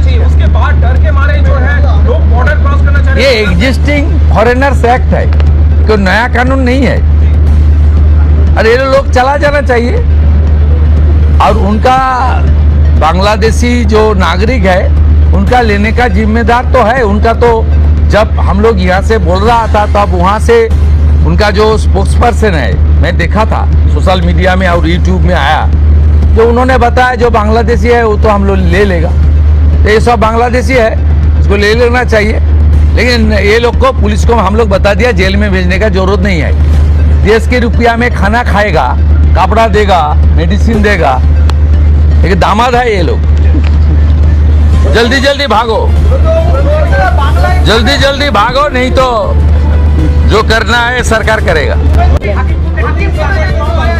चाहिए, उसके बाद डर के मारे जो है लोग बॉर्डर क्रॉस करना चाह रहे ये हैं। एग्जिस्टिंग फॉरेनर्स एक्ट है, कोई नया कानून नहीं है। और ये लोग चला जाना चाहिए। और उनका बांग्लादेशी जो नागरिक है उनका लेने का जिम्मेदार तो है उनका। तो जब हम लोग यहाँ से बोल रहा था तब वहाँ से उनका जो स्पोक्स पर्सन है, मैं देखा था सोशल मीडिया में और यूट्यूब में आया, जो उन्होंने बताया जो बांग्लादेशी है वो तो हम लोग ले लेगा। तो ये सब बांग्लादेशी है, इसको ले लेना चाहिए। लेकिन ये लोग को, पुलिस को हम लोग बता दिया जेल में भेजने का जरूरत नहीं है। देश के रुपया में खाना खाएगा, कपड़ा देगा, मेडिसिन देगा। लेकिन दामाद है ये लोग। जल्दी जल्दी भागो, जल्दी जल्दी भागो, नहीं तो जो करना है सरकार करेगा।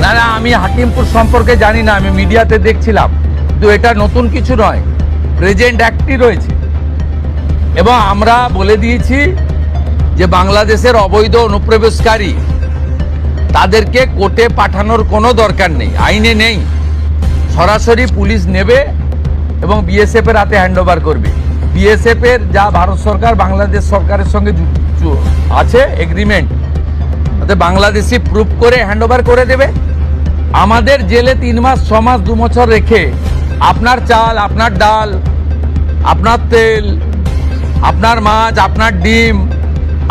না না, আমি হাকিমপুর সম্পর্কে জানি না, আমি মিডিয়াতে দেখছিলাম। তো এটা নতুন কিছু নয়, প্রেজেন্ট অ্যাক্টই রয়েছে। এবং আমরা বলে দিয়েছি যে বাংলাদেশের অবৈধ অনুপ্রবেশকারী তাদেরকে কোর্টে পাঠানোর কোনো দরকার নেই, আইনে নেই। সরাসরি পুলিশ নেবে এবং বিএসএফ এর হাতে হ্যান্ডওভার করবে। বিএসএফ এর যা ভারত সরকার বাংলাদেশ সরকারের সঙ্গে আছে এগ্রিমেন্ট, তাতে বাংলাদেশি প্রুফ করে হ্যান্ডওভার করে দেবে। আমাদের জেলে 3 মাস 6 মাস 2 বছর রেখে আপনার চাল, আপনার ডাল, আপনার তেল, আপনার মাছ, আপনার ডিম,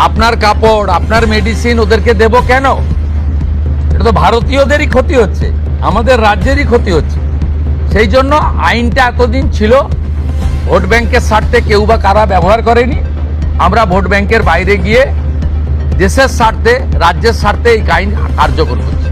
আপনার কাপড়, আপনার মেডিসিন ওদেরকে দেব কেন? এটা তো ভারতীয়দেরই ক্ষতি হচ্ছে, আমাদের রাজ্যেরই ক্ষতি হচ্ছে। সেই জন্য আইনটা এতদিন ছিল ভোট ব্যাংকের স্বার্থে কেউ বা কারা ব্যবহার করেনি। আমরা ভোট ব্যাংকের বাইরে গিয়ে দেশের স্বার্থে, রাজ্যের স্বার্থে এই আইন কার্যকর করছি।